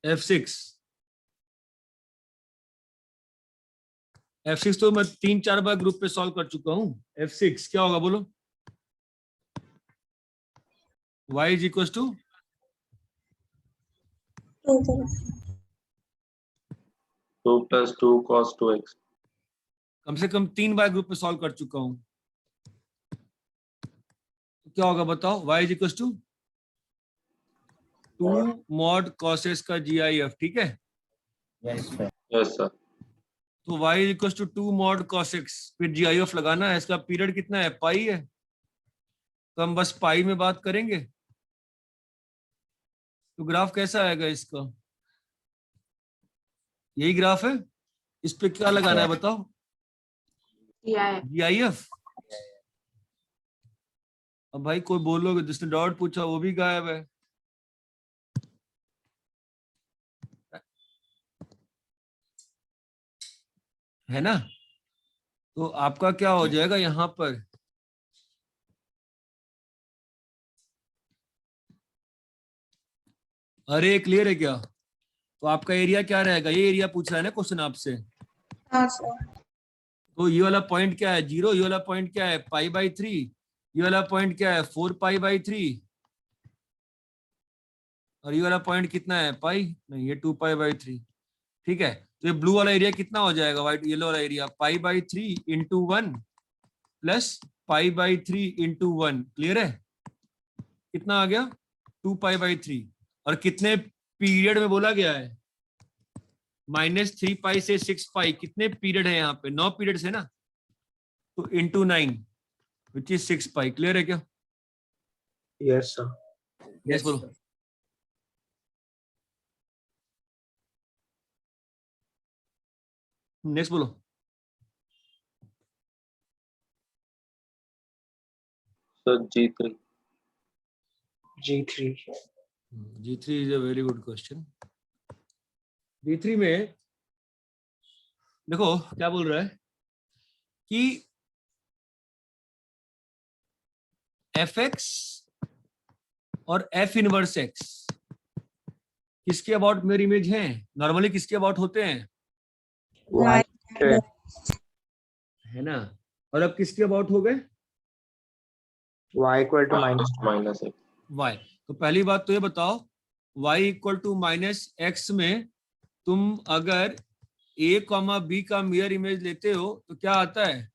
F6 तो मैं 3-4 बार group पे सॉल्व कर चुका हूं। F6 क्या होगा बोलो? y is equal to 2 + 2 cos 2x। कम से कम 3 बार ग्रुप पे सॉल्व कर चुका हूं। क्या होगा बताओ? y is equal to 2 mod cos s का GIF, ठीक है? Yes sir. तो y is equal to 2 mod cos x, फिर GIF लगाना है। इसका पीरियड कितना है? पाई है, तो हम बस पाई में बात करेंगे। तो ग्राफ कैसा आएगा इसका? यही ग्राफ है। इस पे क्या लगाना है बताओ? GIF। अब भाई कोई बोलोगे, जिसने डॉट पूछा वो भी गायब है। है ना? तो आपका क्या हो जाएगा यहां पर? अरे क्लियर है क्या? तो आपका एरिया क्या रहेगा? ये एरिया पूछ रहा है ना क्वेश्चन आपसे। हाँ सर। तो ये वाला पॉइंट क्या है? 0। ये वाला पॉइंट क्या है? π/3। ये वाला पॉइंट क्या है? 4π/3। और ये वाला पॉइंट कितना है? पाई नहीं, ये 2π/3। ठीक है, तो ये ब्लू वाला एरिया कितना हो जाएगा? व्हाइट येलो वाला एरिया π/3 × 1 प्लस π/3 × 1। क्लियर है? कितना आ गया? 2π/3। और कितने पीरियड में बोला गया है? -3π से 6π। कितने पीरियड है यहाँ पे? 9 पीरियड्स है ना, तो × 9 विच इज 6π। क्लियर है क्या? Yes sir. यस बोलो। नेक्स्ट बोलो। Sir G3। G3 is a very good question. G3 में देखो क्या बोल रहा है कि fx और f इनवर्स x किसके अबाउट मिरर इमेज है? नॉर्मली किसके अबाउट होते हैं? है ना? और अब किसके अबाउट हो गए? y = -x। y। तो पहली बात तो ये बताओ, y = -x में तुम अगर a, b का मिरर इमेज लेते हो तो क्या आता है?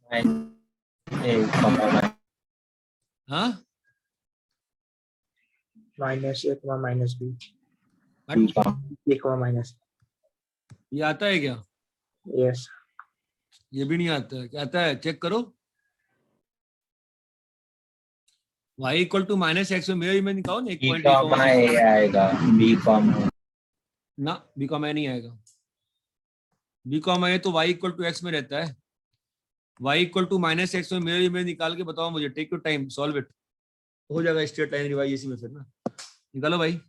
हाँ, -a, -b, a, ये आता है क्या? यस। ये भी नहीं आता है। क्या आता है? चेक करो। y = -x में मिरर इमेज निकालो ना, एक पॉइंट आएगा b ना, b का नहीं आएगा। b का तो y = x में रहता है। y = -x में मिरर इमेज निकाल के बताओ मुझे। Take your time, solve it. हो जाएगा स्ट्रेट लाइन रिवाइज इसी में फिर ना। निकालो भाई।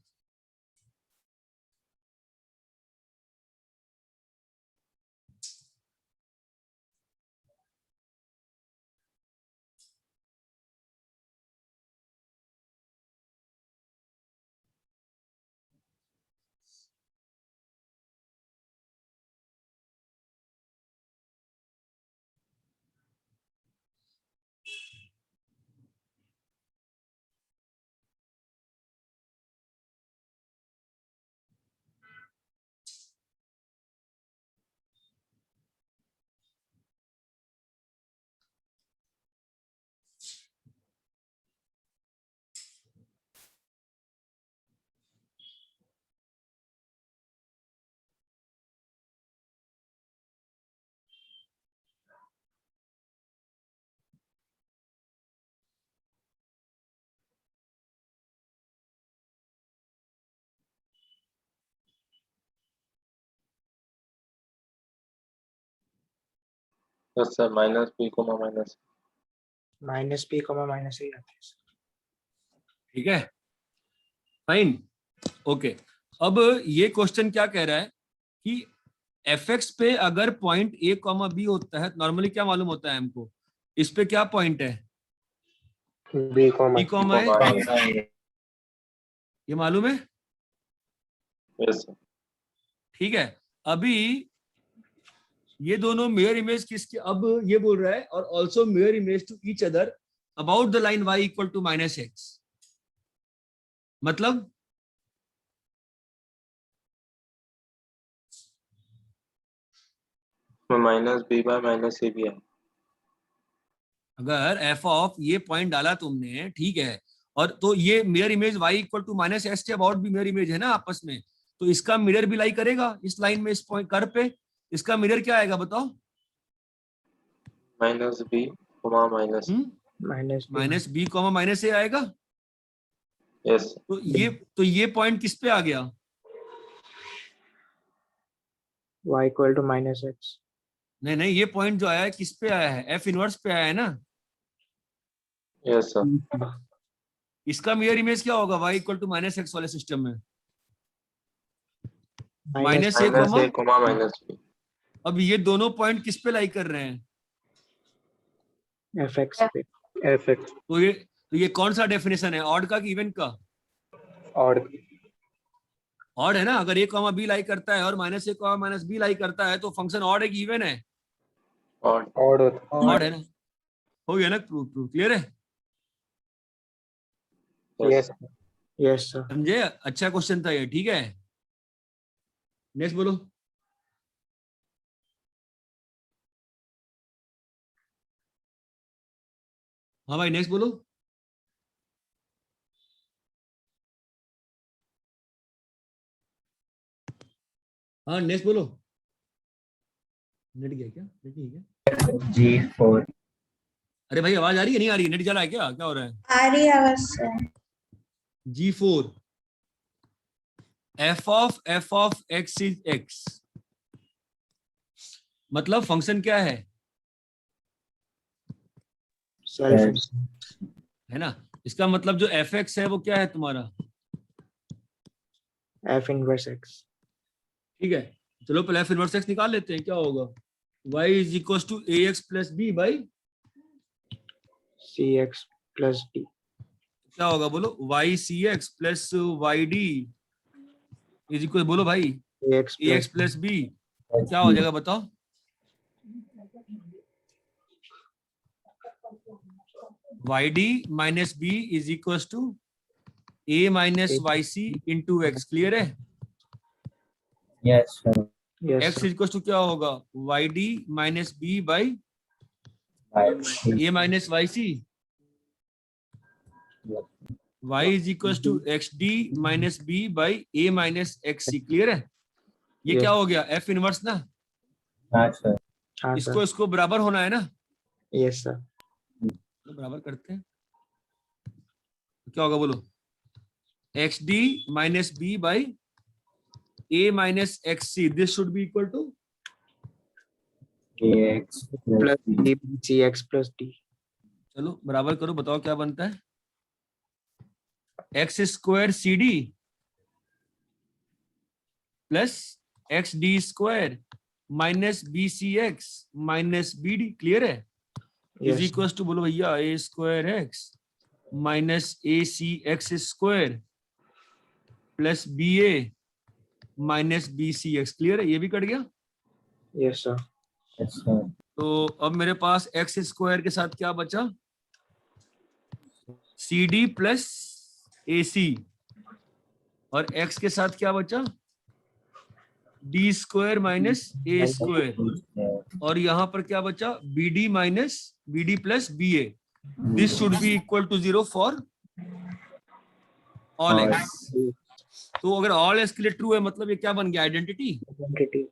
Yes sir. -p, -p, -a आता है। ठीक है, फाइन, ओके। अब ये क्वेश्चन क्या कह रहा है कि fx पे अगर पॉइंट a, b होता है, नॉर्मली क्या मालूम होता है हमको? इस पे क्या पॉइंट है? B comma B कॉमा है, A. ये मालूम है? Yes sir. ठीक है, अभी ये दोनों मिरर इमेज किसके, अब ये बोल रहा है और also mirror image to each other about the line y equal to -x, मतलब minus B by minus A भी है. अगर f ऑफ ये पॉइंट डाला तुमने, ठीक है, और तो ये mirror image y equal to -s के अबाउट भी मिरर इमेज है ना आपस में, तो इसका मिरर भी लाई करेगा इस लाइन में, इस पॉइंट कर पे, इसका मिरर क्या आएगा बताओ? Minus B minus. minus B. -b comma -a आएगा। Yes. तो ये पॉइंट किस पे आ गया? Y equal to -x. नहीं नहीं, ये पॉइंट जो आया है किस पे आया है? f इनवर्स पे आया है ना। Yes sir. इसका मिरर इमेज क्या होगा y इक्वल टू -x वाले सिस्टम में? -a minus comma, A minus B. अब ये दोनों पॉइंट किस पे लाई कर रहे हैं? fx पे. fx तो ये कौन सा डेफिनेशन है, ऑड का कि इवन का? odd. ऑड है ना, अगर a कॉमा b लाई करता है और -a कॉमा -b लाई करता है तो फंक्शन ऑड है कि इवन है? Odd. odd होता है. ऑड है ना, हो गया ना, प्रूफ क्लियर है, Yes sir. Yes sir. समझे? अच्छा क्वेश्चन था ये, ठीक है, नेक्स्ट बोलो। हाँ भाई नेक्स्ट बोलो। हाँ नेक्स्ट बोलो। नेट गया क्या? नेट नहीं है क्या? G4. अरे भाई आवाज आ रही है, नहीं आ रही? नेट चला है क्या? क्या हो रहा है? आ रही है आवाज से। G4 f of x is x, मतलब फंक्शन क्या है? Self. है ना, इसका मतलब जो fx है वो क्या है तुम्हारा? F inverse x. ठीक है, चलो पहले f इनवर्स x निकाल लेते हैं, क्या होगा? y is equal to ax plus b by, Cx plus d. क्या होगा बोलो? y cx plus yd is equal, बोलो भाई, Ax ax प्लस b, क्या हो जाएगा बताओ? yd minus b is equal to a minus yc into x, clear है? Yes sir. Yes x sir. Is equal to क्या होगा? yd minus b by a minus yc, y is equal to xd minus b by a minus xc, clear है? ये Yes. क्या हो गया? f inverse ना, हाँ sir. हाँ इसको sir. इसको बराबर होना है ना, Yes sir. तो बराबर करते हैं, तो क्या होगा बोलो? xd minus b by a minus xc, this should be equal to, Ax Plus plus d. Cx plus d. चलो बराबर करो, बताओ क्या बनता है? X square c d plus x d square minus b c x minus B d, clear है? Is Yes. Equal to, बोलो भैया, a square x minus a c x square plus B a minus b c x, clear है? ये भी cut गया। Yes sir. Yes sir. तो अब मेरे पास एक्स स्क्वायर के साथ क्या बचा? सी डी प्लस ए सी, और एक्स के साथ क्या बचा? D square minus A square, और यहां पर क्या बचा? B D minus B D plus B A, this should be equal to 0 for all X. तो अगर ऑल एक्स के लिए ट्रू है, मतलब ये क्या बन गया? आइडेंटिटी। Identity.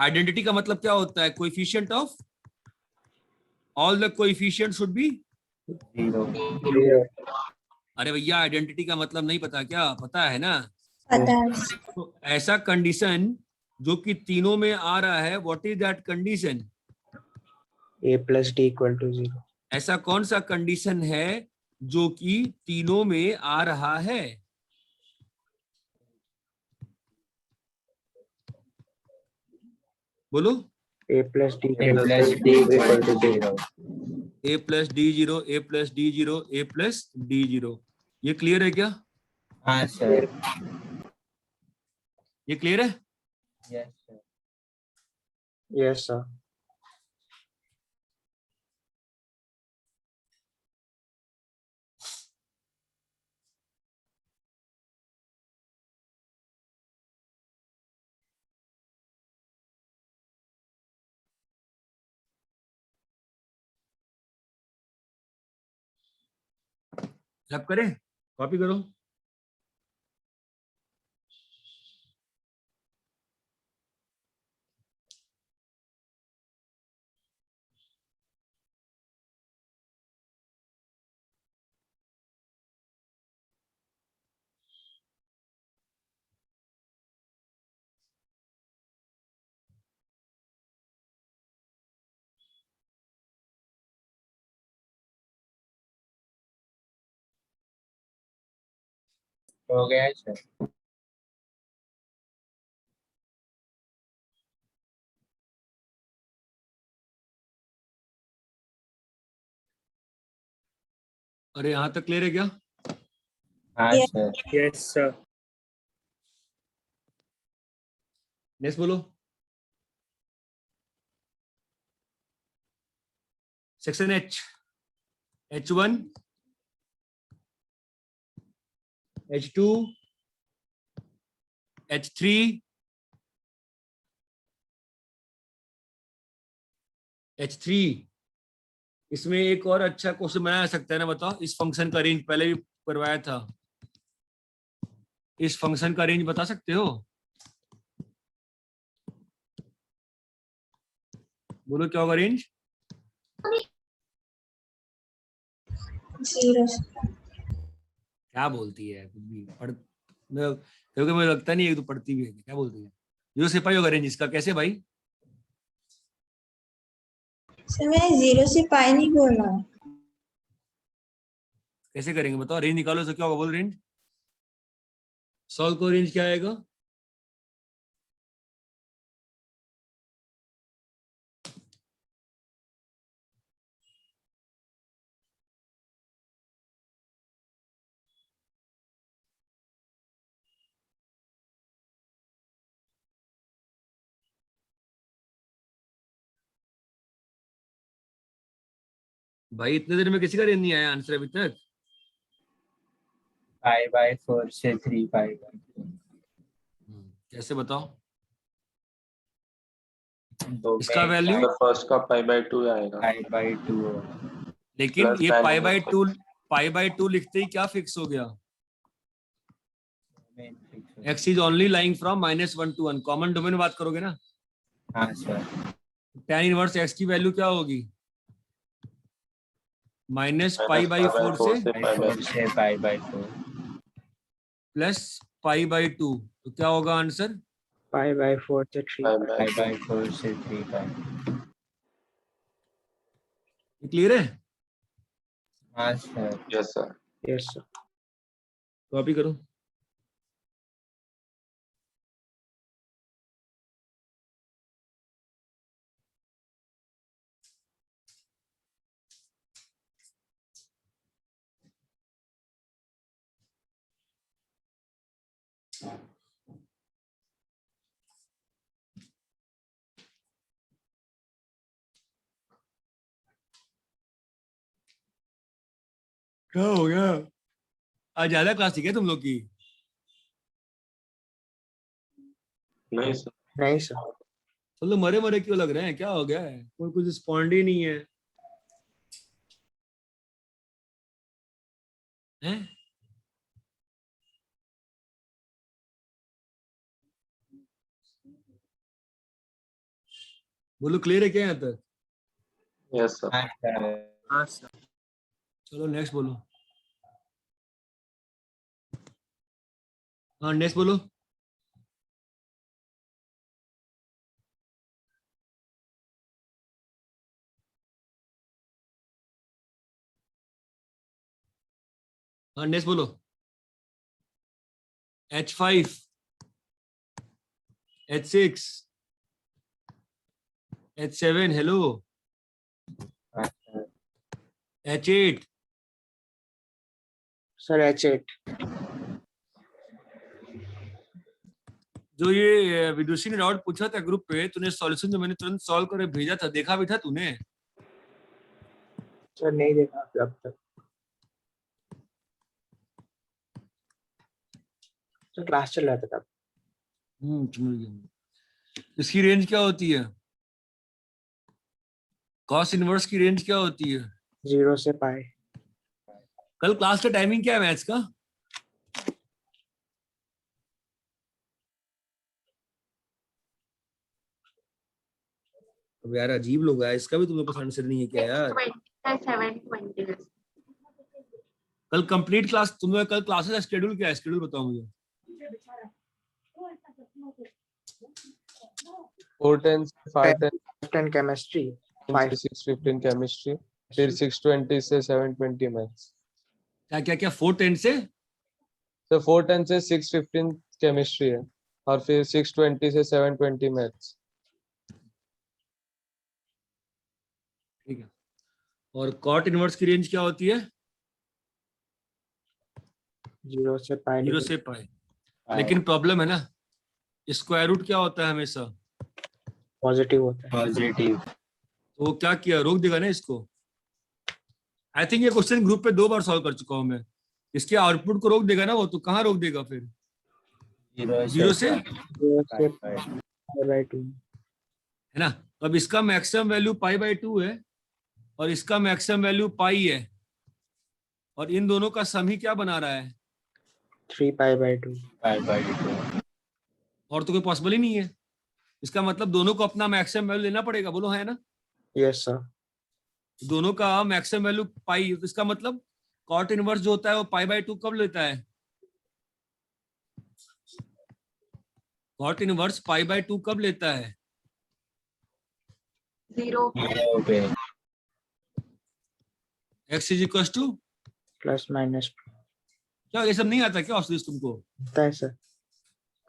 आइडेंटिटी का मतलब क्या होता है? Coefficient of all the coefficient should be. Zero. Zero. अरे भैया आइडेंटिटी का मतलब नहीं पता क्या? पता है ना? पता है। तो ऐसा कंडीशन जो कि तीनों में आ रहा है, what is that condition? A plus d equal to 0. ऐसा कौन सा कंडीशन है जो कि तीनों में आ रहा है? बोलो। A plus d A plus D equal to 0. a plus D zero, a plus D zero, a plus D zero. ये क्लियर है क्या? हाँ सर। ये क्लियर है? Yes sir. Yes, sir. सब करें, कॉपी करो। हो गया है सर। अरे यहाँ तक क्लियर है क्या? हाँ Yes. Sir. Yes, sir. Next बोलो। Section H, H1, H2, H3, H3। इसमें एक और अच्छा क्वेश्चन बनाया सकता है ना, बताओ। इस फंक्शन का रेंज पहले भी करवाया था। इस फंक्शन का रेंज बता सकते हो? बोलो क्या होगा रेंज? 0, sir. क्या बोलती है कुछ भी पढ़, क्योंकि मुझे लगता नहीं है कि तू पढ़ती भी है। क्या बोलती है? 0 से पाई होगा रेंज इसका। कैसे भाई? सर मैंने 0 से पाई नहीं बोला। कैसे करेंगे बताओ? रेंज निकालो तो क्या होगा, बोल रेंज। सॉल्व को रेंज क्या आएगा? भाई इतने देर में किसी का रेंज नहीं आया आंसर अभी तक? 5/4 से 3/2। कैसे बताओ? दो इसका में वैल्यू तो फर्स्ट का π/2 आएगा 5/2 लेकिन प्लस ये tan पाई बाई टू लिखते ही क्या फिक्स हो गया? में x is only lying from -1 to 1। Common domain में बात करोगे ना? हाँ सर। tan इनवर्स x की वैल्यू क्या होगी? -π/4 से π/4 से 4 से 5/4 +π/2। तो क्या होगा आंसर? π/4 से 3. 5/4 से 3/2। क्लियर है? हाँ sir. Yes sir. Yes, sir. Copy करो। क्या हो गया? आज ज्यादा क्लास थी क्या तुम लोग की? नहीं सर। नहीं, sir. तुम लोग मरे मरे क्यों लग रहे हैं? क्या हो गया है? कोई कुछ रिस्पॉन्ड ही नहीं है, हैं? बोलो क्लियर है क्या यहाँ तक? Yes sir. हाँ सर। हाँ, sir. चलो नेक्स्ट बोलो। हाँ नेक्स्ट बोलो। हाँ नेक्स्ट बोलो। H5, H6, H7। हेलो, हाँ सर। H8 Sir, H8. जो ये विदुषी ने डाउट पूछा था ग्रुप पे, तूने सॉल्यूशन जो मैंने तुरंत सॉल्व कर भेजा था, देखा भी था तूने? Sir, नहीं देखा अब तक. Sir, क्लास चल रहा था तब. समझ गया। इसकी रेंज क्या होती है? कॉस इनवर्स की रेंज क्या होती है? 0 से पाई. कल क्लास का टाइमिंग क्या है मैथ्स का? अब यार अजीब लोग है, इसका भी तुम्हें पसंद आंसर नहीं है क्या यार? 7:20 कल कंप्लीट क्लास, तुम्हें कल क्लासेस का शेड्यूल क्या है? शेड्यूल बताओ मुझे। 4:10 से 5:10 10 chemistry. से 6:15 केमिस्ट्री, फिर 6:20 से 7:20 मैथ्स। क्या क्या क्या 4:10 से? तो 4:10 से 6:15 केमिस्ट्री है और फिर 6:20 से 7:20 मैथ्स। ठीक है। और कॉट इनवर्स की रेंज क्या होती है? 0 से पाई. 0 से पाई। लेकिन प्रॉब्लम है ना, स्क्वायर रूट क्या होता है हमेशा? पॉजिटिव होता है. पॉजिटिव। तो वो क्या किया, रोक देगा ना इसको। आई थिंक ये क्वेश्चन ग्रुप पे 2 बार सॉल्व कर चुका हूं मैं। इसके आउटपुट को रोक देगा ना वो, तो कहाँ रोक देगा फिर? 0 से, 0 से pi/2. है ना? तो अब इसका मैक्सिमम वैल्यू π/2 है और इसका मैक्सिमम वैल्यू पाई है, और इन दोनों का सम ही क्या बना रहा है? 3pi/2. π/2। और तो कोई पॉसिबल ही नहीं है। इसका मतलब दोनों को अपना मैक्सिमम वैल्यू लेना पड़ेगा, बोलो है ना? Yes, sir. दोनों का मैक्सिमम वैल्यू पाई, तो इसका मतलब कॉट इनवर्स जो होता है वो π/2 कब लेता है? कॉट इनवर्स π/2 कब लेता है? 0 पे। x इज इक्वल टू, +- क्या ये सब नहीं आता क्या ऑफिस तुमको? होता है सर.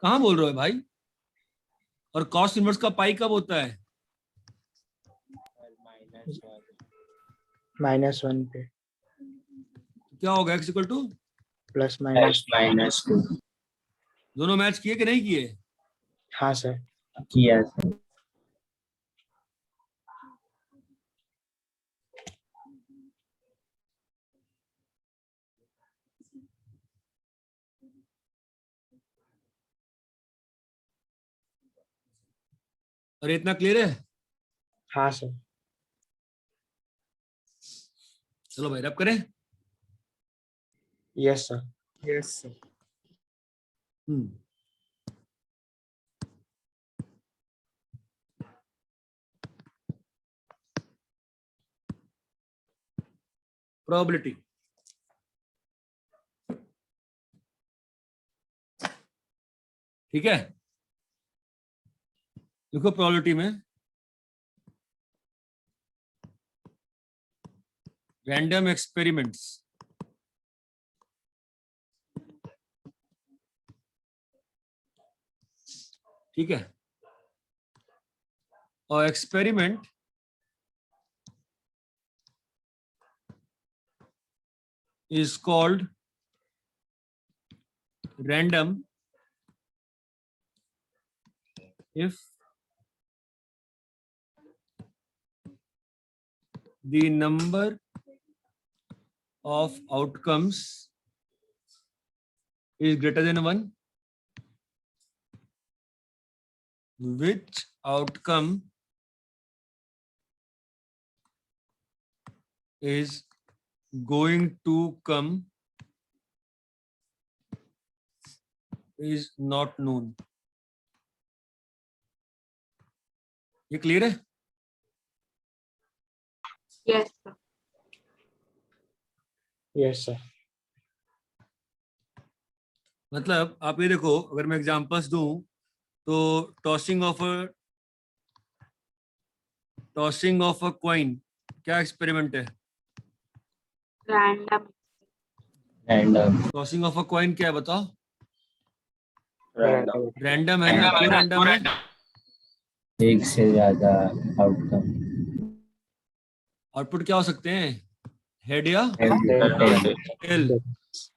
कहाँ बोल रहे हो भाई? और कॉस इनवर्स का पाई कब होता है? -1 पे. क्या होगा x इक्वल टू? +- -2 दोनों मैच किए कि नहीं किए? हाँ सर. किया सर। और इतना क्लियर है? हाँ सर. चलो भाई रब करें। Yes, sir. Yes, sir. Probability, ठीक है? देखो प्रोबेबिलिटी में रैंडम एक्सपेरिमेंट्स, ठीक है? और experiment is called random if the number of outcomes is greater than 1, which outcome is going to come is not known. ये क्लियर है? yes sir. Yes, sir. मतलब आप ये देखो, अगर मैं एग्जांपल्स दूं तो टॉसिंग ऑफ अ कॉइन क्या एक्सपेरिमेंट है? Random random. Tossing of a coin क्या है बताओ? रैंडम। रैंडम है ना? क्यों रैंडम है? एक से ज्यादा आउटकम। आउटपुट क्या हो सकते हैं? हेड या Tail. टेल।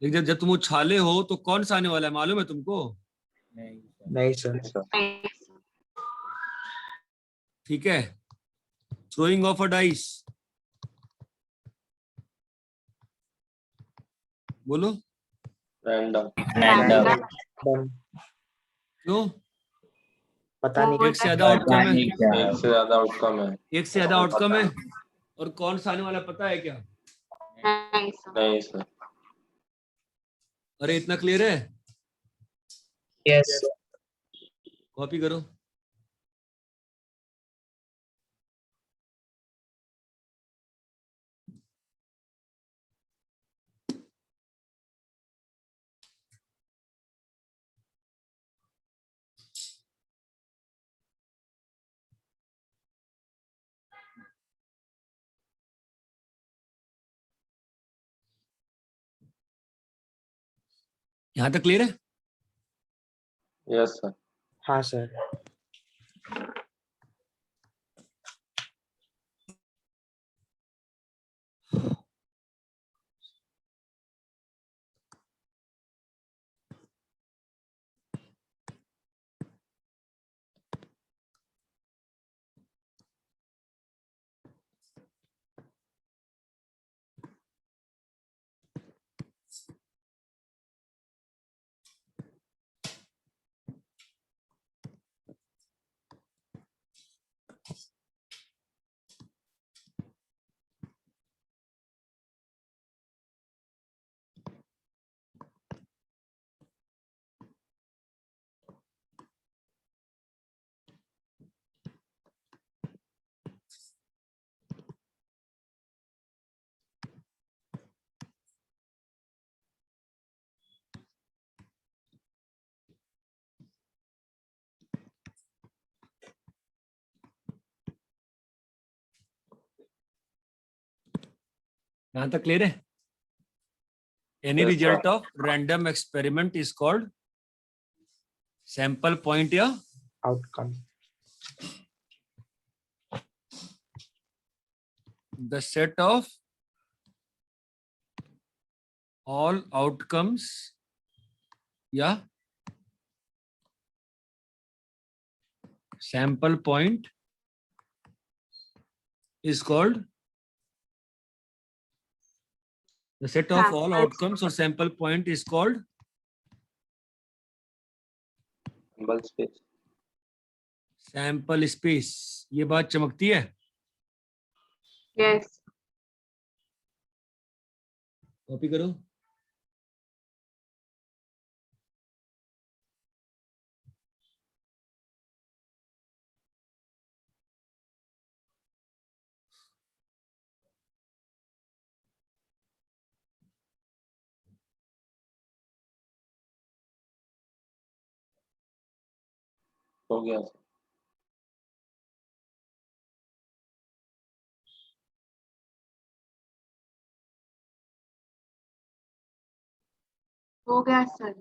लेकिन जब तुम उछाले हो तो कौन सा आने वाला है मालूम है तुमको? नहीं सर। Yes, sir. Yes. ठीक है, थ्रोइंग ऑफ अ डाइस, बोलो Random. Random. Done. क्यों? पता नहीं। एक से ज्यादा आउटकम है, क्या है? एक से ज्यादा आउटकम है। एक से ज्यादा आउटकम है, और कौन सा आने वाला है पता है क्या? नहीं सर। नहीं सर। अरे इतना क्लियर है? यस कॉपी करो। यहां तक क्लियर है? Yes, sir. हाँ सर। यहां तक क्लियर है? Any Yes, result sir. Of random experiment is called sample point या outcome. the set of all outcomes या sample point is called the set of all Sample outcomes or sample point is called Sample space. sample space। ये बात चमकती है? Yes. Copy करो। हो गया sir. हो गया सर।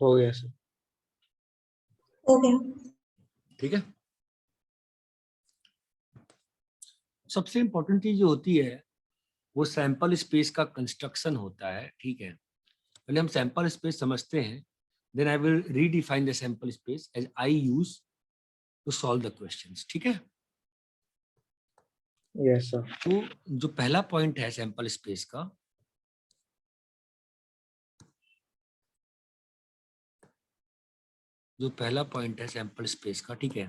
हो गया सर। हो गया। ठीक है, सबसे इंपॉर्टेंट चीज जो होती है वो सैंपल स्पेस का कंस्ट्रक्शन होता है। ठीक है, पहले हम सैंपल स्पेस समझते हैं, then I will redefine the sample space as I use to solve the questions. ठीक है, यस सर। तो जो पहला पॉइंट है सैंपल स्पेस का, जो पहला पॉइंट है सैंपल स्पेस का, ठीक है,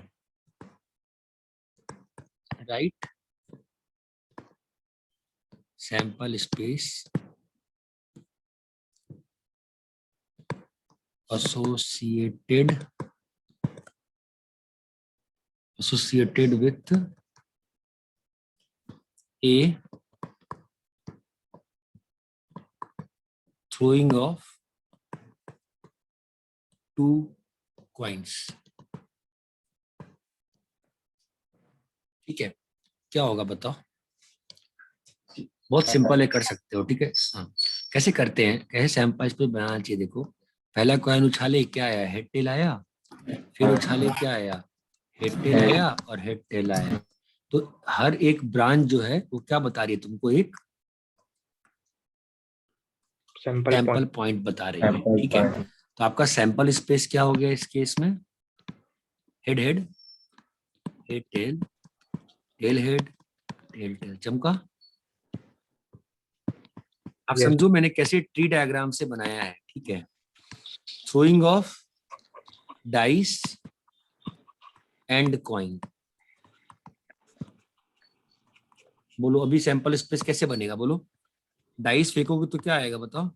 right, sample space associated with a throwing of two coins। ठीक है, क्या होगा बताओ? बहुत सिंपल है, कर सकते हो। ठीक है, हाँ, कैसे करते हैं, कैसे सैंपल स्पेस बनाना चाहिए? देखो, पहला कॉइन उछाले, क्या आया? हेड टेल आया। फिर उछाले, क्या आया? हेड टेल आया और हेड टेल आया। तो हर एक ब्रांच जो है वो क्या बता रही है तुमको, एक सैंपल सैंपल पॉइंट। पॉइंट बता रही है, Sample ठीक है। point. तो आपका सैंपल स्पेस क्या हो गया इस केस में, head head head tail, tail head tail tail, चमका। आप Yes. समझो मैंने कैसे ट्री डायग्राम से बनाया है, ठीक है। Throwing of dice and coin, बोलो अभी सैंपल स्पेस कैसे बनेगा, बोलो। डाइस फेंकोगे तो क्या आएगा बताओ,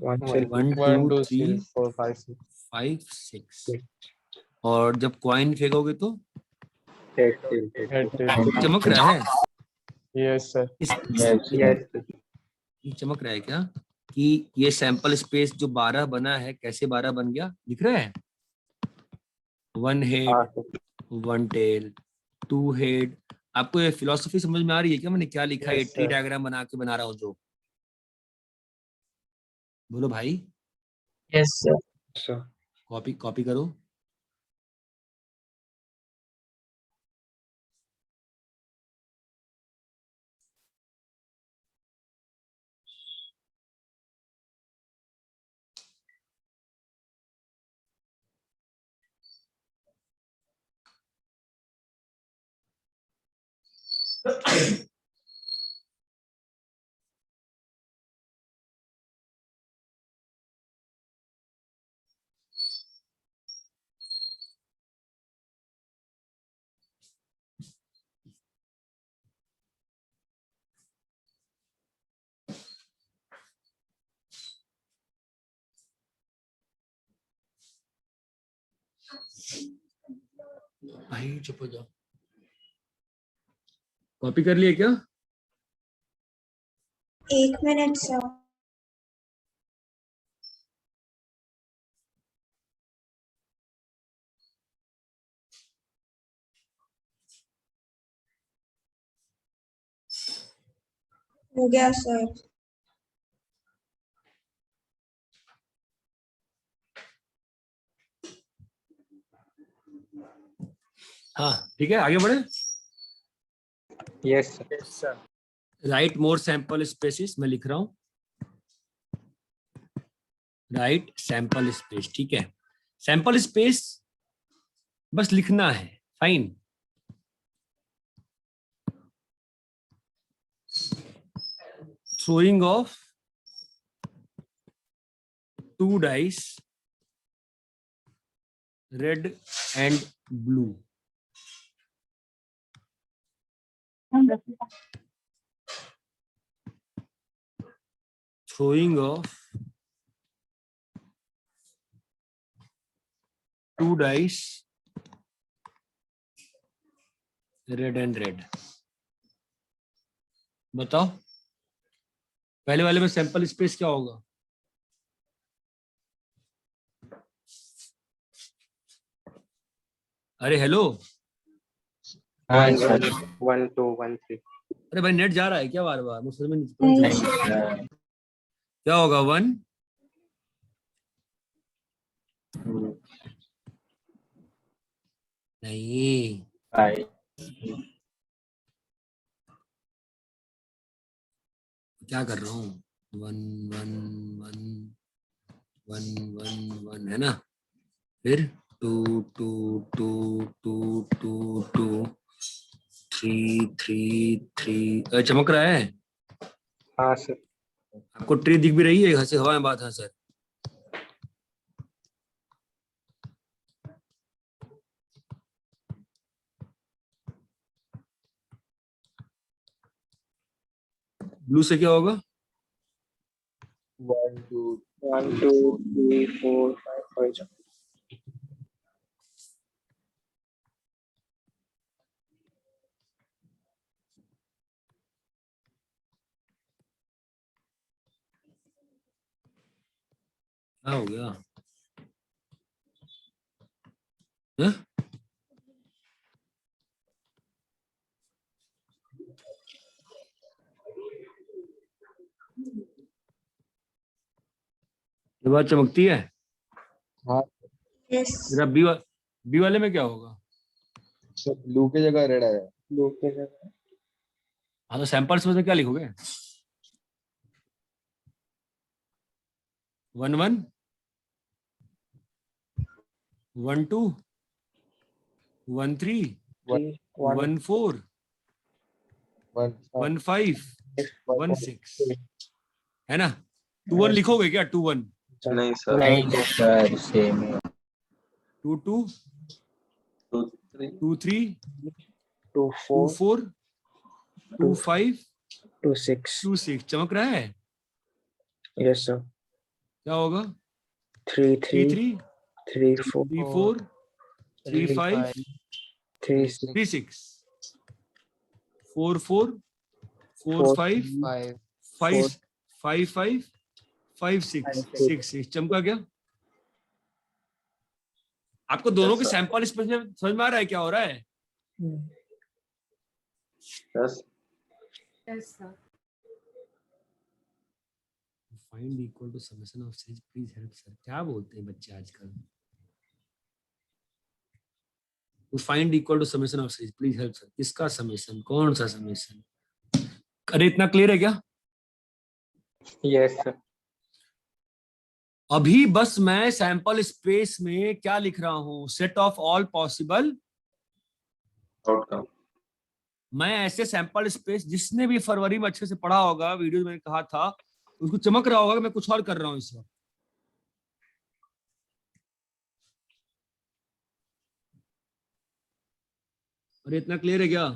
1 से 1 1 2 2 3 3 4 5 6 5 6, और जब कॉइन फेंकोगे तो हेड टेल। चमक रहा है। Yes sir. Yes. Yes. ये चमक रहा है क्या, कि ये सैंपल स्पेस जो 12 बना है कैसे 12 बन गया, दिख रहा है। 1 हेड, हाँ सर। 1 tell, 2 head. आपको ये फिलॉसफी समझ में आ रही है क्या, मैंने क्या लिखा है, Yes, ट्री sir. डायग्राम बना के बना रहा हूँ जो, बोलो भाई। Yes, sir. Sir. Copy copy करो। भाई चुप हो जाओ। कॉपी कर लिए क्या? 1 मिनट सर। हो गया सर। हाँ ठीक है, आगे बढ़े। Yes, sir. Yes, sir. Right more sample spaces, मैं लिख रहा हूँ राइट सैंपल स्पेस, ठीक है। सैंपल स्पेस बस लिखना है, fine. throwing of 2 dice, red and blue. Throwing of 2 dice, red and red. बताओ पहले वाले में सैंपल स्पेस क्या होगा? अरे हेलो, 1 1 2 1 3. अरे भाई नेट जा रहा है क्या बार बार, मुझे समझ में नहीं चल रहा। क्या होगा 1 नहीं, 5. क्या कर रहा हूँ, 1 1 1 1 1 1 है ना, फिर 2 2 2 2 2 2 3 3 3। चमक रहा है हाँ सर. आपको, ट्री दिख भी रही है, हंसे हवा में बात है सर। ब्लू से क्या होगा? 1 2 1 2 3 4 5 6. क्या हो गया? हैं? ये बात चमकती है। यस। जरा बी वाले में क्या होगा? सर ब्लू की जगह रेड आया। ब्लू के जगह हाँ तो सैंपल स्पेस में क्या लिखोगे? 1 1 1 2 1 3 3 1 1 4 1 5 1 6 है ना? 2 1 लिखोगे क्या? 2 1 नहीं सर। नहीं सर सेम है 2 2 2 3 2 3 2 2 4 4 2 5 2 6 2 6 चमक रहा है? yes sir क्या होगा? 3 3 3 3 3 4 3 4 3 5 3 6 3 6 4 4 4 5 5 5 5 5 6 6 6 चमका क्या? आपको दोनों के सैंपल स्पेस में समझ में आ रहा है क्या हो रहा है? Yes Yes, sir. Find equal to summation of series please help sir. क्या बोलते हैं बच्चे आजकल? To find equal to summation of series please help sir. किसका समेशन? कौन सा समेशन? अरे इतना क्लियर है क्या? Yes sir. अभी बस मैं सैंपल स्पेस में क्या लिख रहा हूं? Set of all possible outcome. मैं ऐसे सैंपल स्पेस, जिसने भी फरवरी में अच्छे से पढ़ा होगा, वीडियो में कहा था, उसको चमक रहा होगा कि मैं कुछ और कर रहा हूं इस वक्त। अरे इतना क्लियर है क्या?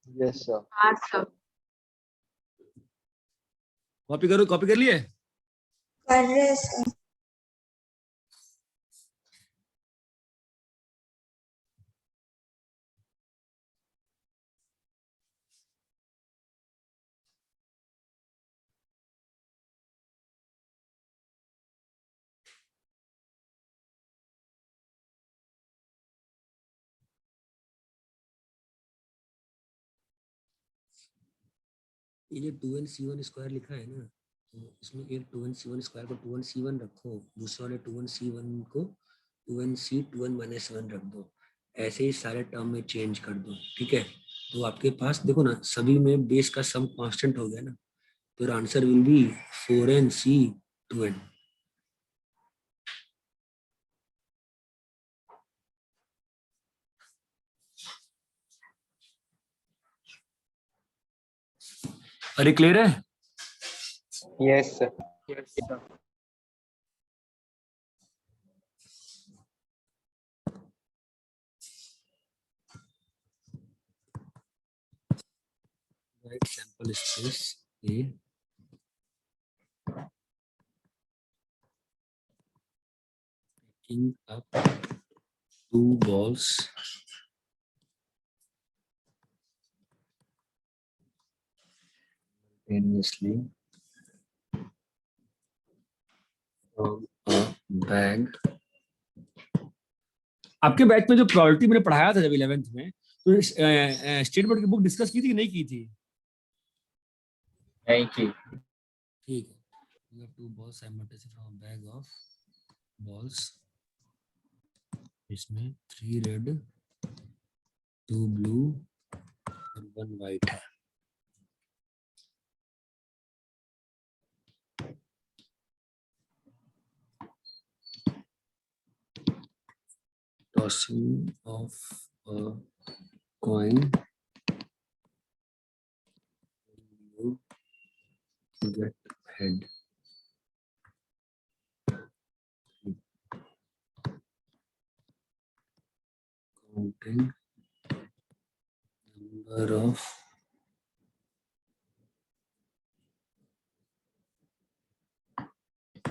Yes sir. हाँ सर। कॉपी करो, कॉपी कर लिए? कर रहे सर। ये जो 2nc1 स्क्वायर लिखा है ना, तो इसमें एक 2nc1 स्क्वायर को 2nc1 रखो, दूसरे वाले 2nc1 को 2nc2n-1 रख दो। ऐसे ही सारे टर्म में चेंज कर दो, ठीक है? तो आपके पास देखो ना, सभी में बेस का सम कांस्टेंट हो गया ना, तो आंसर विल बी 4nc2n। अरे क्लियर है? Yes sir. Write sample space A. Picking up two balls simultaneously from a bag. आपके बैच में जो प्रोबेबिलिटी मैंने पढ़ाया था जब 11th में, तो स्टेटमेंट की बुक डिस्कस की थी कि नहीं की थी? नहीं की ठीक है। You have two balls simultaneously from a bag of balls. इसमें 3 रेड 2 ब्लू और 1 वाइट है। Tossing of a coin, you get head. Counting number of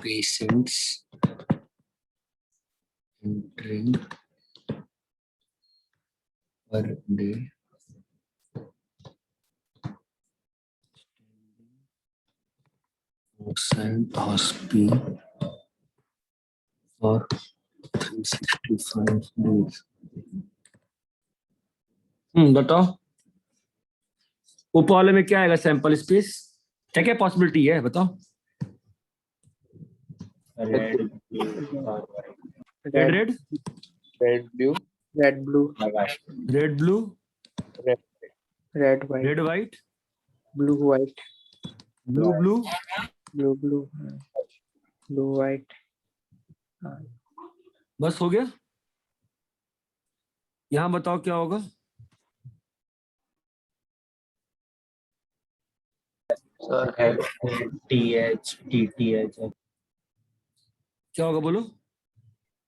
patients entering per day. Outside hospital for 365 days. बताओ ऊपर वाले में क्या आएगा? Sample space क्या क्या पॉसिबिलिटी है बताओ? Red red red red blue Red, blue, red blue, red, white, red white, blue, white, blue blue, blue, blue, blue, white. बस हो गया। यहाँ बताओ क्या होगा। Sir, TH, TTH, क्या होगा बोलो।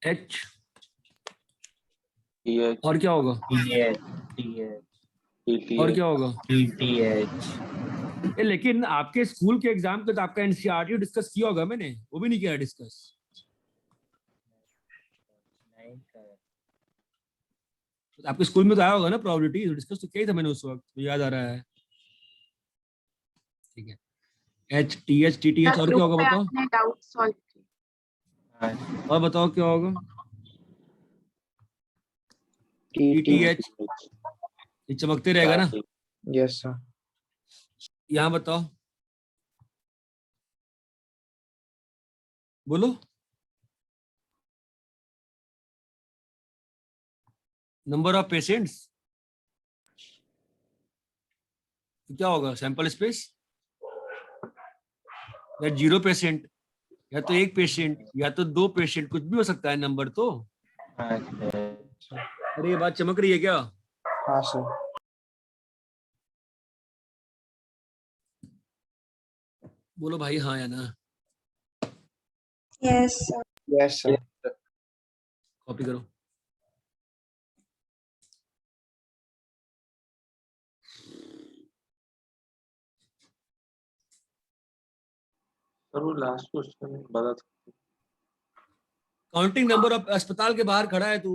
एच TH, और क्या होगा, TH, TH, और TTH, क्या होगा। TTH. लेकिन आपके स्कूल के एग्जाम पे तो आपका एनसीईआरटी डिस्कस किया होगा, मैंने वो भी नहीं किया डिस्कस। आपके स्कूल में तो आया होगा ना प्रोबेबिलिटी, तो डिस्कस तो किया ही था मैंने उस वक्त, तो याद आ रहा है। ठीक है, H T H T T H और क्या होगा बताओ। आपने डाउट सॉल्व किया। और बताओ क्या होगा। T T TT. एच, ये चमकते रहेगा ना। Yes, sir. यहाँ बताओ, बोलो। नंबर ऑफ पेशेंट्स, तो क्या होगा सैंपल स्पेस, या 0 पेशेंट, या तो 1 पेशेंट, या तो 2 पेशेंट, कुछ भी हो सकता है नंबर तो। अरे ये बात चमक रही है क्या। हाँ sir. बोलो भाई हाँ या ना। Yes, sir. Yes, sir. Copy करो। सर वो लास्ट क्वेश्चन बता सकते काउंटिंग नंबर ऑफ, अस्पताल के बाहर खड़ा है तू,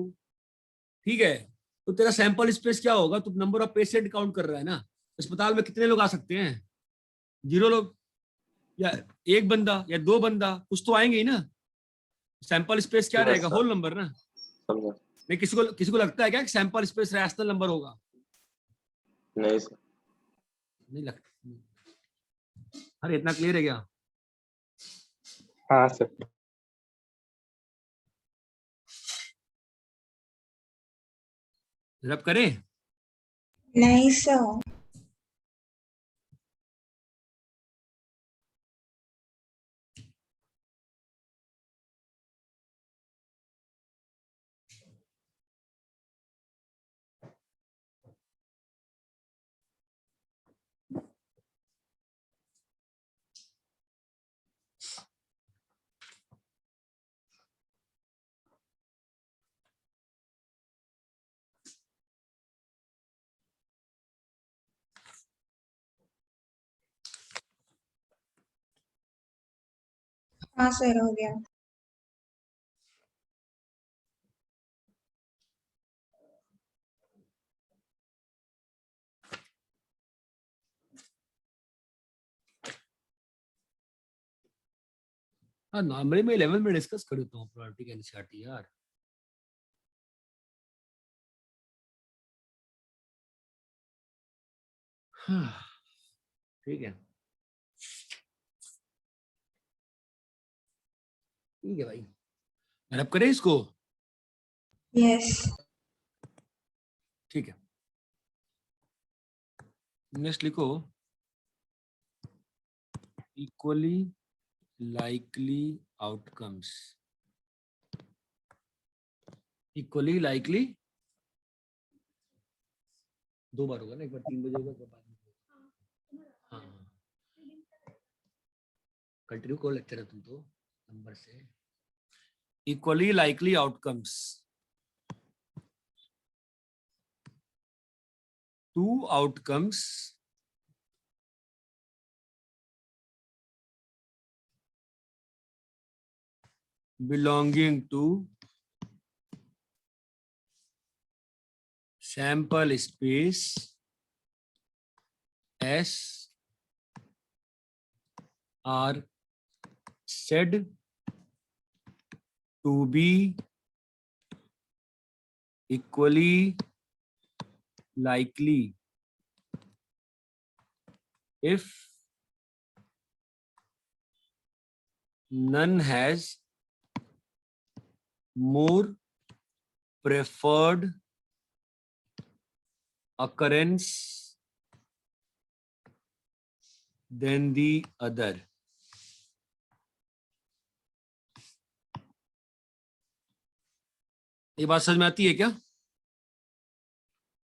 ठीक है, तो तेरा सैंपल स्पेस क्या होगा। तू नंबर ऑफ पेशेंट काउंट कर रहा है ना, अस्पताल में कितने लोग आ सकते हैं, 0 लोग, या 1 बंदा, या 2 बंदा, कुछ तो आएंगे ही ना। सैंपल स्पेस क्या Yes, रहेगा, sir. होल नंबर ना। समझा। नहीं, किसी को लगता है क्या कि सैंपल स्पेस रैशनल नंबर होगा। नहीं सर। नहीं लगता। अरे इतना क्लियर है क्या। हाँ सर। रब करें। नहीं sir. हाँ सर हो गया। हाँ नॉर्मली मैं 11 में डिस्कस कर देता हूँ प्रोबेबिलिटी का एनसीईआरटी यार। हाँ, ठीक है, ठीक है भाई, रब करें इसको। Yes. ठीक है, नेक्स्ट लिखो, equally likely outcomes. Equally likely 2 बार होगा ना, एक बार 3 बजे होगा, एक बार 5 बजे होगा। हाँ कंटिन्यू करो लेक्चर है तुम तो नंबर से। Equally likely outcomes, 2 outcomes belonging to sample space S are said to be equally likely if none has more preferred occurrence than the other. ये बात समझ में आती है क्या?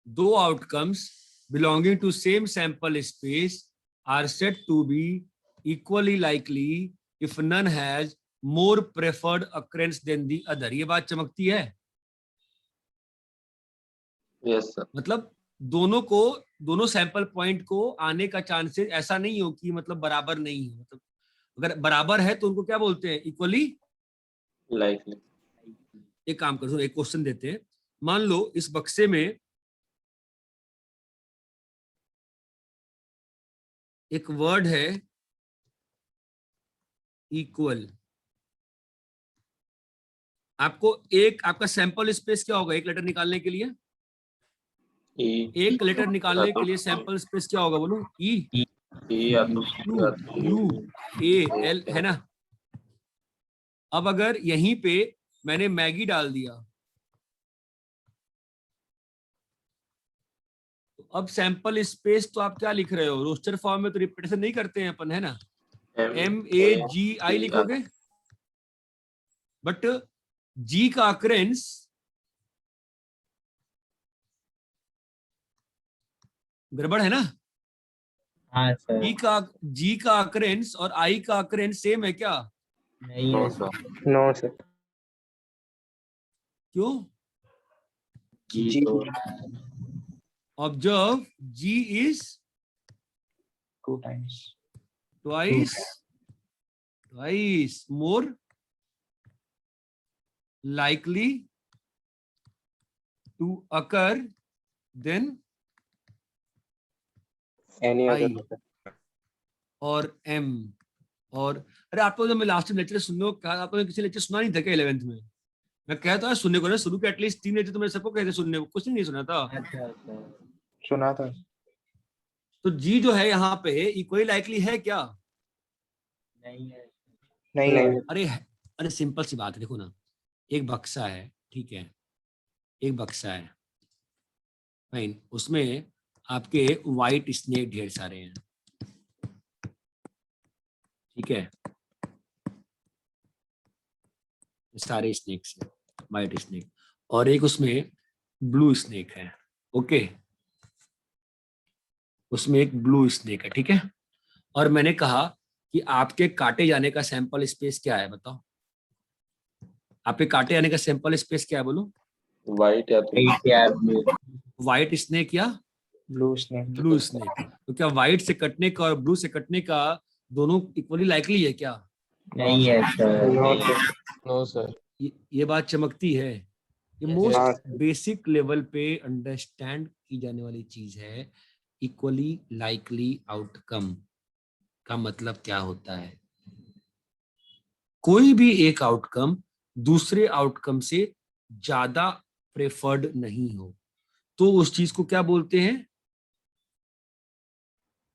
दो outcomes belonging to same sample space are said to be equally likely if none has more preferred occurrence than the other. ये बात चमकती है? Yes sir. मतलब दोनों सैंपल पॉइंट को आने का चांसेस ऐसा नहीं हो कि मतलब बराबर नहीं हो, मतलब अगर बराबर है तो उनको क्या बोलते हैं? Equally likely. एक काम करो, एक क्वेश्चन देते हैं। मान लो इस बक्से में एक वर्ड है इक्वल। आपका सैंपल स्पेस क्या होगा एक लेटर निकालने के लिए? एक लेटर निकालने के लिए सैंपल स्पेस क्या होगा बोलो? ई या तो यू ए एल, है ना? अब अगर यहीं पे मैंने मैगी डाल दिया तो अब सैंपल स्पेस तो आप क्या लिख रहे हो? रोस्टर फॉर्म में तो रिपीटेशन नहीं करते हैं अपन, है ना? MAGI लिखोगे, बट जी का अक्रेंस गड़बड़ है ना? हाँ सर। जी का अक्रेंस और आई का अक्रेंस सेम है क्या? नहीं है सर। No sir. क्यों? जी जी तो observe G is 2 times. twice more likely to occur than Any other I letter. और M। और अरे आपको जब मैं लास्ट में लेक्चर सुनने को कहा, आपने किसी लेक्चर सुना नहीं था क्या 11th में? मैं कहता था सुनने को ना, शुरू के एटलीस्ट 3 लेक्चर तो मैं सबको कहते सुनने को, कुछ नहीं सुना था। अच्छा सर। सुना था। तो जी जो है यहाँ पे इक्वली लाइकली है क्या? नहीं है। नहीं है। अरे सिंपल सी बात है, देखो ना, एक बक्सा है, ठीक है, एक बक्सा है, फाइन, उसमें आपके व्हाइट स्नेक ढेर सारे हैं, ठीक है, सारे स्नेक्स हैं, व्हाइट स्नेक, और एक उसमें ब्लू स्नेक है, ओके, उसमें एक ब्लू स्नेक है, ठीक है। और मैंने कहा कि आपके काटे जाने का सैंपल स्पेस क्या है, बताओ? आपके काटे जाने का सैंपल स्पेस क्या है बोलो? वाइट या तो Eight या blue। व्हाइट स्नेक या ब्लू स्नेक। Blue snake. तो क्या व्हाइट से कटने का और ब्लू से कटने का दोनों इक्वली लाइकली है क्या? नहीं है सर। नो नहीं। सर। No, sir. ये बात चमकती है। ये Yes, most sir. Basic level पे अंडरस्टैंड की जाने वाली चीज है। इक्वली लाइकली आउटकम का मतलब क्या होता है? कोई भी एक आउटकम दूसरे आउटकम से ज्यादा प्रेफर्ड नहीं हो तो उस चीज को क्या बोलते हैं?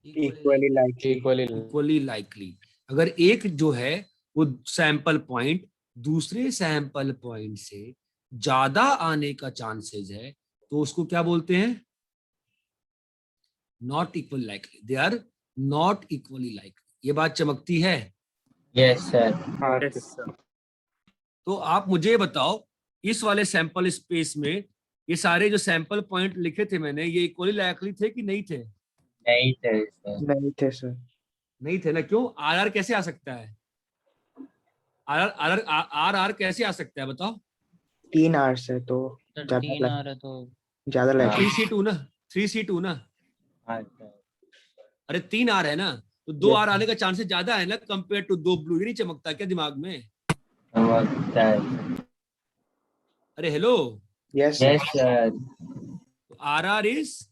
Equally likely. Equally likely. अगर एक जो है वो सैंपल पॉइंट दूसरे सैंपल पॉइंट से ज्यादा आने का चांसेस है तो उसको क्या बोलते हैं? Not equal likely, they are not equally likely. ये बात चमकती है? Yes सर। हाँ यस सर। सर। तो आप मुझे बताओ, इस वाले सैंपल स्पेस में ये सारे जो सैंपल पॉइंट लिखे थे मैंने, ये इक्वली लाइकली थे कि नहीं थे? नहीं थे सर। नहीं थे सर। नहीं थे ना। क्यों? आर कैसे आ सकता है? आर कैसे आ सकता है बताओ? 3 hours है तो सर ज्यादा 3 आ रहा तो। ज्यादा likely. 3C2 ना, 3C2 ना। हाँ सर। अरे 3 आर है ना, तो 2 Yes. आर आने का चांसेस ज्यादा है ना कंपेयर टू 2 ब्लू। ये नहीं चमकता क्या दिमाग में? समझता है। अरे hello, Yes sir. Yes sir. R is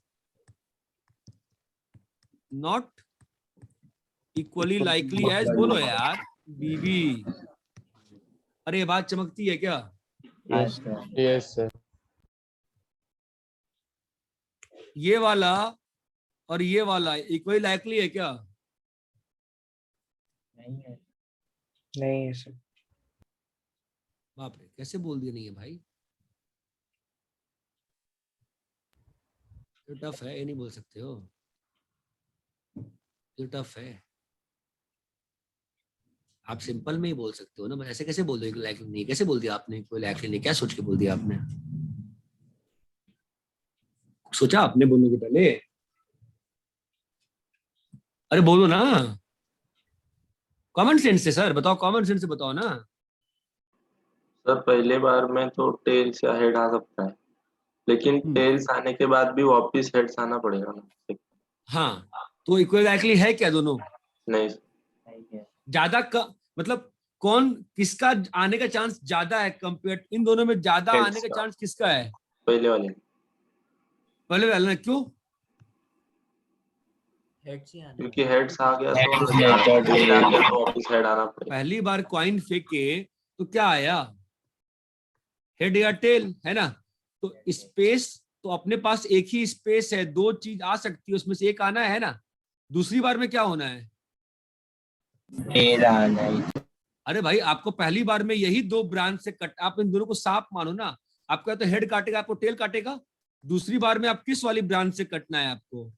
not equally likely as, बोलो यार, बीबी। अरे ये बात चमकती है क्या? हाँ Yes. सर। Yes, sir. ये वाला और ये वाला इक्वली लाइकली है क्या? नहीं है। नहीं है सर। बाप रे, कैसे बोल दिया नहीं है भाई? तो टफ है, ये नहीं बोल सकते हो, ये टफ है। आप सिंपल में ही बोल सकते हो ना, ऐसे कैसे बोल दो लाइक नहीं, कैसे बोल दिया आपने कोई लाइक नहीं, क्या सोच के बोल दिया आपने? सोचा आपने बोलने के पहले? अरे बोलो ना, कॉमन सेंस से सर बताओ, कॉमन सेंस से बताओ ना। सर पहले बार में तो टेल्स या हेड आ सकता है, लेकिन टेल्स आने के बाद भी वापस हेड्स आना पड़ेगा ना। हाँ, तो इक्वली है क्या दोनों? नहीं ज्यादा मतलब कौन किसका आने का चांस ज्यादा है कंपेयर, इन दोनों में ज्यादा Heads आने का का। चांस किसका है? पहले वाले। पहले वाला ना, क्यों? क्योंकि हेड्स आ गया तो Heads head आ method गया तो वापस हेड आना पड़ेगा। पहली बार कॉइन फेंके तो क्या आया? हेड या टेल, है ना? तो स्पेस तो अपने पास एक ही स्पेस है, दो चीज आ सकती है, उसमें से एक आना है ना। दूसरी बार में क्या होना है? टेल आना है। अरे भाई आपको पहली बार में यही दो ब्रांच से कट, आप इन दोनों को सांप मानो ना, आपका तो हेड काटेगा, आपको टेल काटेगा। दूसरी बार में आप किस वाली ब्रांच से कटना है आपको?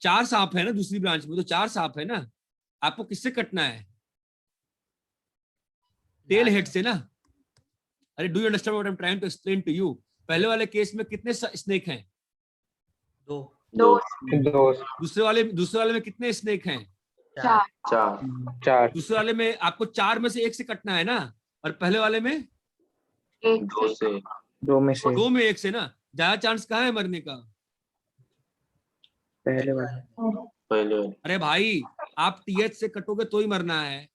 चार सांप है ना दूसरी ब्रांच में, तो चार सांप है ना, आपको किससे कटना है? टेल हेड से ना। अरे do you understand what I am trying to explain to you? पहले वाले केस में कितने स्नेक हैं? दो। दो दूसरे वाले में कितने स्नेक हैं? चार। चार दूसरे वाले में आपको चार में से एक से कटना है ना, और पहले वाले में दो से। दो में से दो में एक से ना। ज्यादा चांस कहाँ है मरने का? पहले वाला। पहले वाले। अरे भाई आप टीएच से कटोगे तो ही मरना है,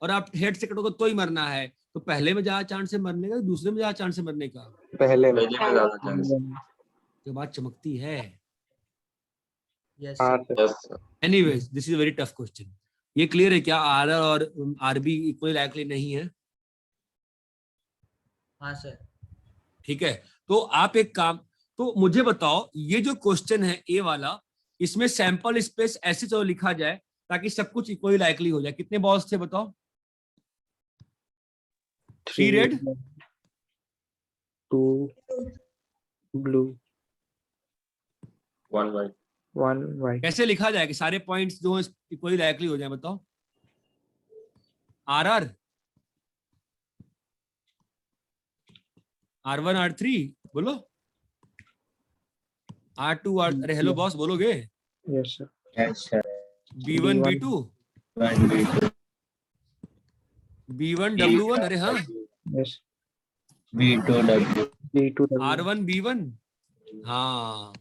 और आप हेड से कटोगे तो ही मरना है, तो पहले में ज्यादा चांस है मरने का, दूसरे में ज्यादा चांस है मरने का? पहले में। पहले में ज्यादा चांस। जो बात चमकती है। हाँ sir. Yes sir. Anyways this is very tough question. ये क्लियर है क्या? आर और आरबी इक्वली लाइकली नहीं है? हाँ सर। ठीक है, तो आप एक काम, तो मुझे बताओ ये जो क्वेश्चन है ए वाला, इसमें सैंपल स्पेस ऐसे तो लिखा जाए ताकि सब कुछ इक्वली लाइकली हो जाए। कितने बॉल्स थे बताओ? 3 रेड, 2 ब्लू, 1 वाइट। 1 वाइट। कैसे लिखा जाए कि सारे पॉइंट्स जो इक्वली लाइकली हो जाए? बताओ। आर आर, R1 R3 बोलो, R2 R, अरे हेलो बॉस बोलोगे? Yes sir. Yes sir. B1 B2 1 B2 B1 W1, अरे हाँ, yes. B2 W B2 R1 B1, हाँ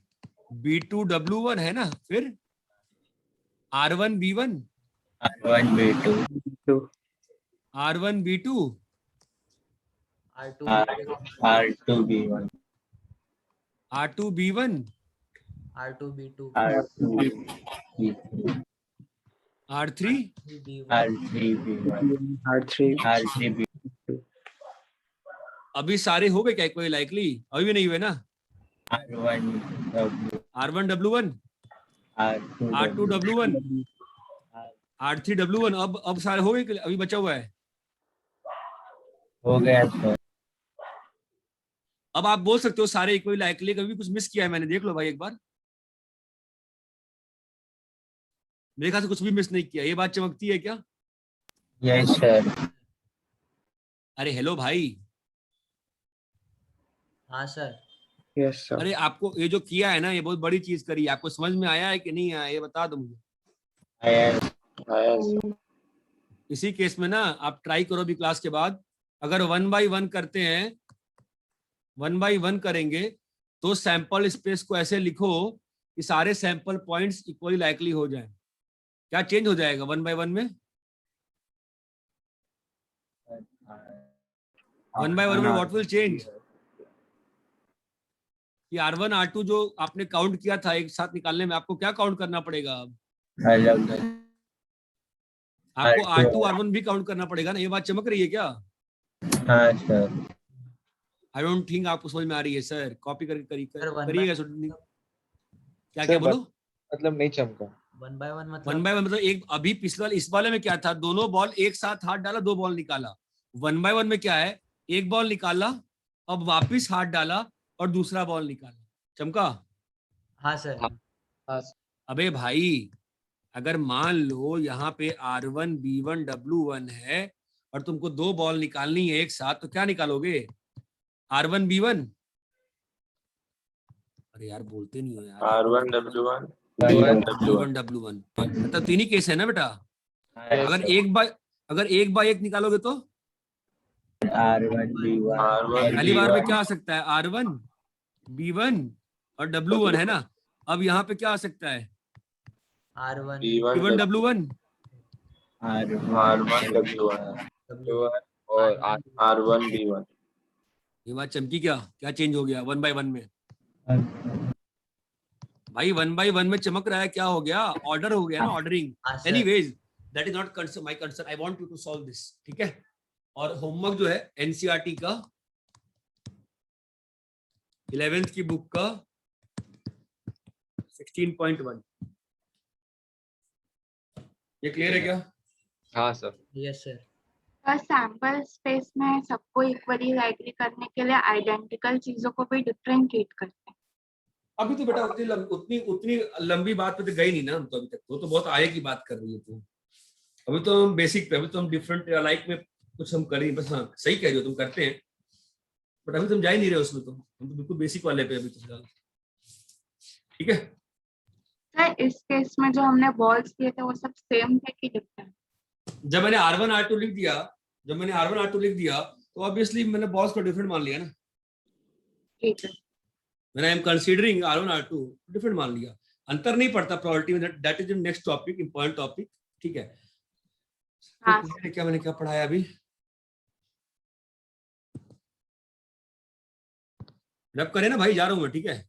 B2 W1 है ना, फिर R1 B1 R1 B2 2 R1 B2 R2 B1 R2 B1 R2 B2 R2 B3 R3 R3 B1 R3 R3 B2 अभी सारे हो गए क्या कोई लाइकली? अभी भी नहीं हुए ना? R1 W R1 W1 R2 W1 R3 W1, अब सारे हो गए कि अभी बचा हुआ है? हो गया सर। अब आप बोल सकते हो सारे इक्वली लाइकली, कभी कुछ मिस किया है मैंने? देख लो भाई एक बार, मेरे ख्याल से कुछ भी मिस नहीं किया। ये बात चमकती है क्या? Yes sir. अरे हेलो भाई। हाँ सर। Yes sir. अरे आपको ये जो किया है ना, ये बहुत बड़ी चीज करी है। आपको समझ में आया है कि नहीं आया, ये बता दो मुझे। आया आया सर। इसी केस में ना आप ट्राई करो भी क्लास के बाद, अगर 1 by 1 करते हैं, 1 by 1 करेंगे तो सैंपल स्पेस को ऐसे लिखो कि सारे सैंपल पॉइंट्स इक्वली लाइकली हो जाए। क्या चेंज हो जाएगा 1 by 1 में? 1 by 1 में व्हाट विल चेंज? कि R1 R2 जो आपने काउंट किया था एक साथ निकालने में, आपको क्या काउंट करना पड़ेगा अब? अलग आपको R2 R1 भी काउंट करना पड़ेगा ना। ये बात चमक रही है क्या? हाँ सर। आई डोंट थिंक आपको समझ में आ रही है सर। कॉपी करके Sir, करिएगा। क्या क्या बोलो? मतलब नहीं चमका। 1 by 1 1 मतलब by 1 मतलब एक, अभी पिछले वाले इस वाले में क्या था, दोनों बॉल एक साथ हाथ डाला, दो बॉल निकाला। 1 by 1 में क्या है, एक बॉल निकाला, अब वापिस हाथ डाला और दूसरा बॉल निकाला। चमका? हाँ सर। हाँ सर। अबे भाई, अगर मान लो यहाँ पे R1 B1 W1 है और तुमको 2 बॉल निकालनी है एक साथ, तो क्या निकालोगे? R1 B1? अरे यार बोलते नहीं हो यार। R1 W1 B1 W1 B1 W1 मतलब 3 ही केस है ना बेटा? हाँ अगर सर। एक बाय एक निकालोगे तो R1 B1 R1 पहली बार में B1 क्या आ सकता है? R1 B1 और W1 है ना। अब यहाँ पे क्या आ सकता है? R1 B1 B1 W1। R1 W1 और R1 B1 ये बात चमकी क्या? क्या चेंज हो गया 1 by 1 में? भाई 1 by 1 में चमक रहा है, क्या हो गया? ऑर्डर हो गया ना, ऑर्डरिंग। हाँ sir. Anyways that is not concern, my concern, I want you to solve this, ठीक है? और होमवर्क जो है एनसीईआरटी का 11th की बुक का 16.1, ये क्लियर है क्या? हाँ सर। Yes sir. पर सैंपल स्पेस में सबको इक्वली एग्री करने के लिए आइडेंटिकल चीजों को भी डिफरेंट ट्रीट करते हैं। अभी तो बेटा उतनी लंबी बात पे तो गई नहीं ना हम तो अभी तक। वो तो बहुत आगे की बात कर रही है तू। अभी तो हम बेसिक पे, अभी तो हम डिफरेंट लाइक में कुछ हम कर रही हैं बस। हाँ सही कह रहे हो, तुम करते हैं बट अभी तुम जा ही नहीं रहे उसमें। तो हम तो बिल्कुल बेसिक वाले पे अभी तो फिलहाल, ठीक है? सर इस केस में जो हमने बॉल्स किए थे वो सब सेम थे कि डिफरेंट? जब मैंने R1 R2 लिख दिया तो ऑब्वियसली मैंने बॉल्स को डिफरेंट मान लिया ना। ठीक है। When I am considering R1 R2 different मान लिया। अंतर नहीं पड़ता प्रोबेबिलिटी में। That is the next topic, important topic, ठीक है? हाँ। क्या मैंने क्या पढ़ाया अभी? रब करे ना भाई, जा रहा हूँ मैं, ठीक है?